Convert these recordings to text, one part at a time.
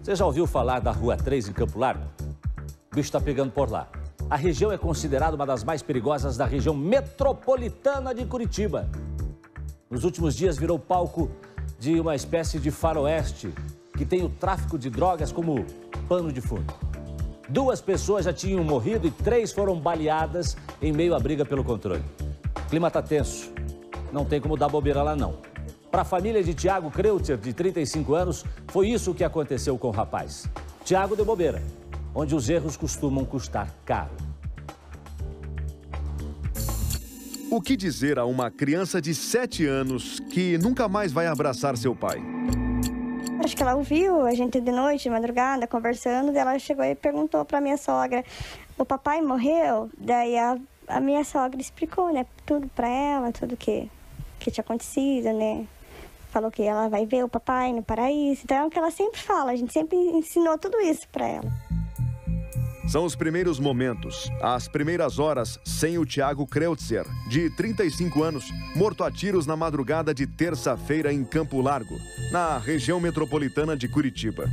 Você já ouviu falar da Rua 3 em Campo Largo? O bicho está pegando por lá. A região é considerada uma das mais perigosas da região metropolitana de Curitiba. Nos últimos dias virou palco de uma espécie de faroeste que tem o tráfico de drogas como pano de fundo. 2 pessoas já tinham morrido e 3 foram baleadas em meio à briga pelo controle. O clima está tenso. Não tem como dar bobeira lá, não. Para a família de Tiago Kreutzer, de 35 anos, foi isso que aconteceu com o rapaz. Tiago deu bobeira, onde os erros costumam custar caro. O que dizer a uma criança de 7 anos que nunca mais vai abraçar seu pai? Acho que ela ouviu a gente de noite, de madrugada, conversando, e ela chegou e perguntou para minha sogra, o papai morreu? Daí a minha sogra explicou, né, tudo para ela, tudo que tinha acontecido, né? Falou que ela vai ver o papai no paraíso, então é o que ela sempre fala, a gente sempre ensinou tudo isso para ela. São os primeiros momentos, as primeiras horas sem o Tiago Kreutzer, de 35 anos, morto a tiros na madrugada de terça-feira em Campo Largo, na região metropolitana de Curitiba.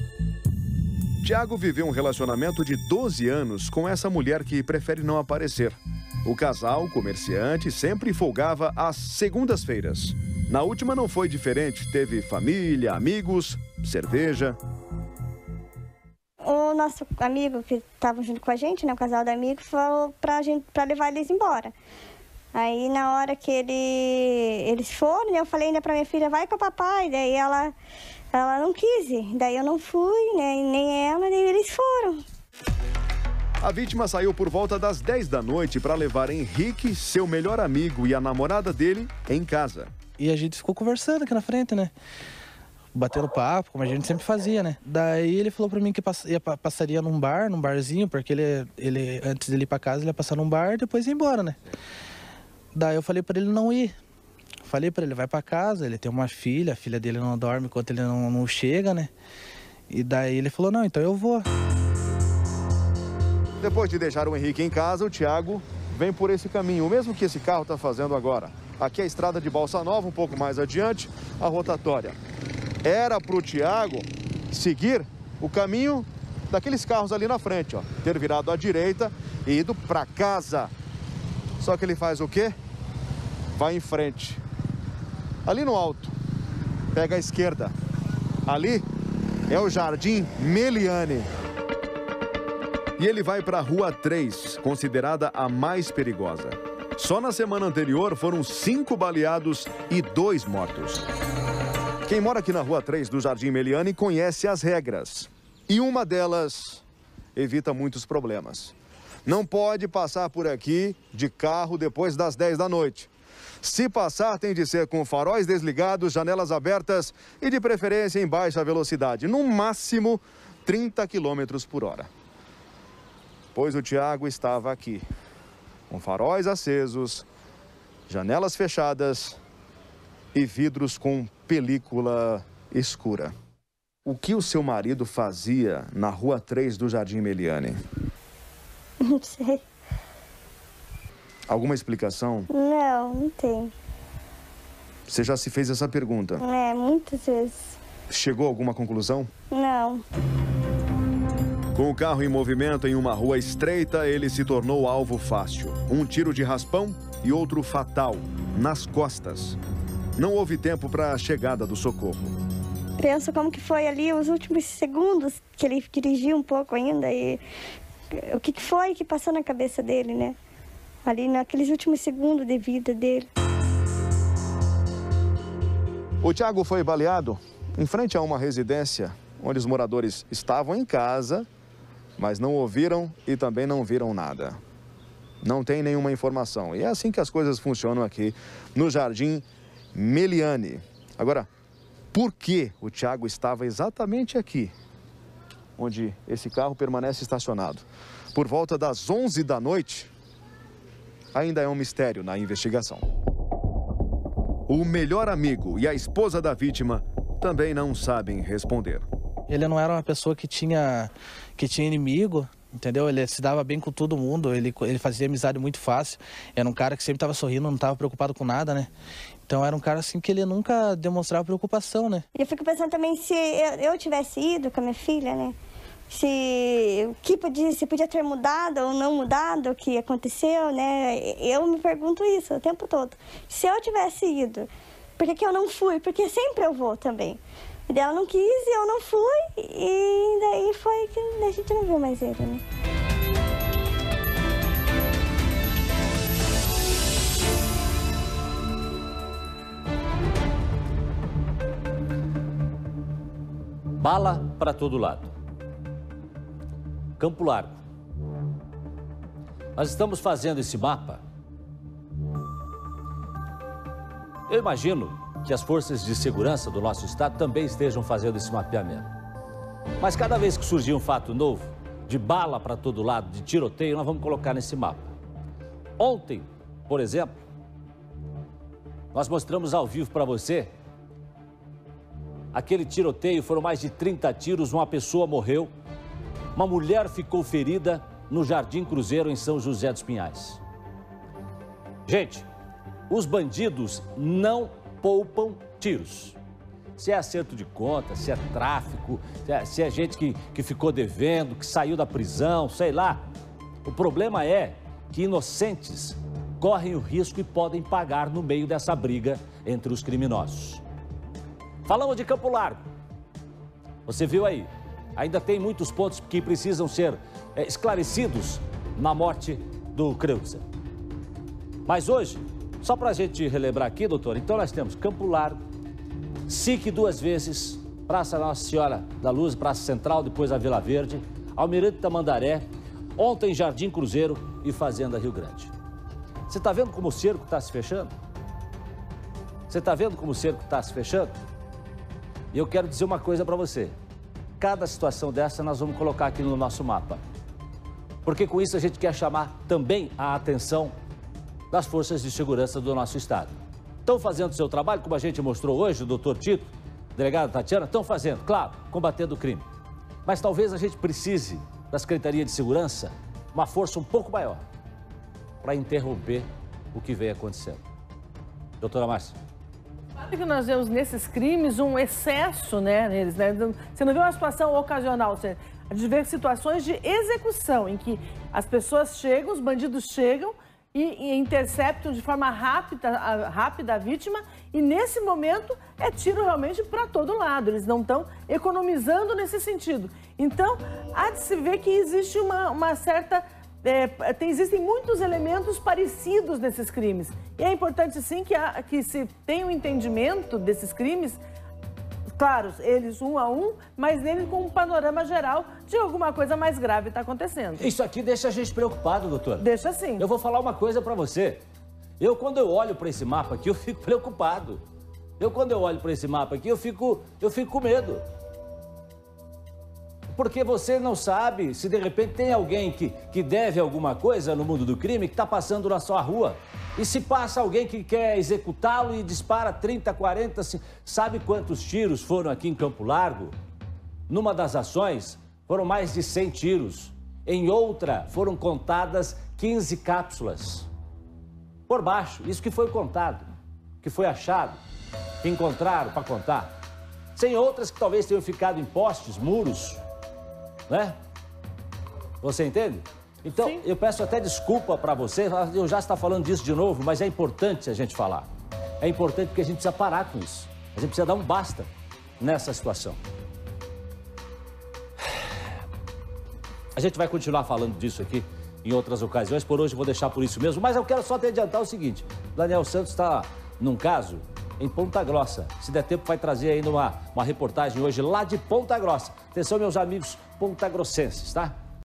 Tiago viveu um relacionamento de 12 anos com essa mulher que prefere não aparecer. O casal, comerciante, sempre folgava às segundas-feiras. Na última não foi diferente, teve família, amigos, cerveja. O nosso amigo que estava junto com a gente, né, o casal de amigos, falou para levar eles embora. Aí na hora que eles foram, eu falei ainda para minha filha, vai com o papai, daí ela não quis ir, daí eu não fui, né, nem ela, daí eles foram. A vítima saiu por volta das 10 da noite para levar Henrique, seu melhor amigo e a namorada dele, em casa. E a gente ficou conversando aqui na frente, né? Batendo papo, como a gente sempre fazia, né? Daí ele falou pra mim que passaria num barzinho, porque ele antes de ir pra casa, ele ia passar num bar e depois ia embora, né? Daí eu falei pra ele não ir. Falei pra ele, vai pra casa, ele tem uma filha, a filha dele não dorme enquanto ele não chega, né? E daí ele falou, não, então eu vou. Depois de deixar o Henrique em casa, o Tiago vem por esse caminho, o mesmo que esse carro está fazendo agora. Aqui é a estrada de Balsa Nova, um pouco mais adiante, a rotatória. Era para o Tiago seguir o caminho daqueles carros ali na frente, ó. Ter virado à direita e ido para casa. Só que ele faz o quê? Vai em frente. Ali no alto, pega a esquerda. Ali é o Jardim Meliani. E ele vai para a Rua 3, considerada a mais perigosa. Só na semana anterior foram 5 baleados e 2 mortos. Quem mora aqui na Rua 3 do Jardim Meliani conhece as regras. E uma delas evita muitos problemas. Não pode passar por aqui de carro depois das 10 da noite. Se passar, tem de ser com faróis desligados, janelas abertas e de preferência em baixa velocidade. No máximo 30 km por hora. Pois o Tiago estava aqui, com faróis acesos, janelas fechadas e vidros com película escura. O que o seu marido fazia na Rua 3 do Jardim Meliani? Não sei. Alguma explicação? Não tem. Você já se fez essa pergunta? Muitas vezes. Chegou a alguma conclusão? Não. Com o carro em movimento em uma rua estreita, ele se tornou alvo fácil. Um tiro de raspão e outro fatal, nas costas. Não houve tempo para a chegada do socorro. Penso como que foi ali os últimos segundos que ele dirigiu um pouco ainda e o que foi que passou na cabeça dele, né? Ali naqueles últimos segundos de vida dele. O Tiago foi baleado em frente a uma residência onde os moradores estavam em casa, mas não ouviram e também não viram nada. Não tem nenhuma informação. E é assim que as coisas funcionam aqui no Jardim Meliani. Agora, por que o Tiago estava exatamente aqui, onde esse carro permanece estacionado? Por volta das 11 da noite, ainda é um mistério na investigação. O melhor amigo e a esposa da vítima também não sabem responder. Ele não era uma pessoa que tinha inimigo, entendeu? Ele se dava bem com todo mundo, ele fazia amizade muito fácil. Era um cara que sempre estava sorrindo, não estava preocupado com nada, né? Então era um cara assim que ele nunca demonstrava preocupação, né? E eu fico pensando também se eu tivesse ido com a minha filha, né? Se podia ter mudado ou não mudado o que aconteceu, né? Eu me pergunto isso o tempo todo. Se eu tivesse ido, por que eu não fui? Porque sempre eu vou também. E ela não quis e eu não fui, e daí foi que a gente não viu mais ele, né? Bala para todo lado. Campo Largo. Nós estamos fazendo esse mapa. Eu imagino que as forças de segurança do nosso estado também estejam fazendo esse mapeamento. Mas cada vez que surgir um fato novo, de bala para todo lado, de tiroteio, nós vamos colocar nesse mapa. Ontem, por exemplo, nós mostramos ao vivo para você aquele tiroteio, foram mais de 30 tiros, uma pessoa morreu, uma mulher ficou ferida no Jardim Cruzeiro, em São José dos Pinhais. Gente, os bandidos não poupam tiros. Se é acerto de conta, se é tráfico, se é gente que ficou devendo, que saiu da prisão, sei lá. O problema é que inocentes correm o risco e podem pagar no meio dessa briga entre os criminosos. Falamos de Campo Largo. Você viu aí, ainda tem muitos pontos que precisam ser esclarecidos na morte do Kreutzer. Mas hoje, só para a gente relembrar aqui, doutor, então nós temos Campo Largo, SIC 2 vezes, Praça Nossa Senhora da Luz, Praça Central, depois a Vila Verde, Almirante Tamandaré, ontem Jardim Cruzeiro e Fazenda Rio Grande. Você está vendo como o cerco está se fechando? Você está vendo como o cerco está se fechando? E eu quero dizer uma coisa para você. Cada situação dessa nós vamos colocar aqui no nosso mapa. Porque com isso a gente quer chamar também a atenção das forças de segurança do nosso estado. Estão fazendo o seu trabalho, como a gente mostrou hoje, o doutor Tito, delegado Tatiana, estão fazendo, claro, combatendo o crime. Mas talvez a gente precise da Secretaria de Segurança uma força um pouco maior para interromper o que vem acontecendo. Doutora Márcia. Sabe que nós vemos nesses crimes um excesso, né, neles, né? Você não vê uma situação ocasional, você vê situações de execução, em que as pessoas chegam, os bandidos chegam e interceptam de forma rápida a vítima, e nesse momento é tiro realmente para todo lado, eles não estão economizando nesse sentido. Então, há de se ver que existe uma certa... existem muitos elementos parecidos nesses crimes. E é importante, sim, que se tenha um entendimento desses crimes, claro, eles um a um, mas neles com um panorama geral de alguma coisa mais grave está acontecendo. Isso aqui deixa a gente preocupado, doutor. Deixa sim. Eu vou falar uma coisa para você. Quando eu olho para esse mapa aqui, eu fico preocupado. Quando eu olho para esse mapa aqui, eu fico com medo. Porque você não sabe se de repente tem alguém que deve alguma coisa no mundo do crime que está passando na sua rua. E se passa alguém que quer executá-lo e dispara 30, 40, sabe quantos tiros foram aqui em Campo Largo? Numa das ações foram mais de 100 tiros. Em outra foram contadas 15 cápsulas. Por baixo, isso que foi contado, que foi achado, que encontraram para contar. Sem outras que talvez tenham ficado em postes, muros, né? Você entende? Então, sim, eu peço até desculpa para você, eu já estou falando disso de novo, mas é importante a gente falar. É importante porque a gente precisa parar com isso. A gente precisa dar um basta nessa situação. A gente vai continuar falando disso aqui em outras ocasiões, por hoje eu vou deixar por isso mesmo, mas eu quero só te adiantar o seguinte, o Daniel Santos está num caso em Ponta Grossa. Se der tempo, vai trazer ainda uma reportagem hoje lá de Ponta Grossa. Atenção, meus amigos pontagrossenses, tá?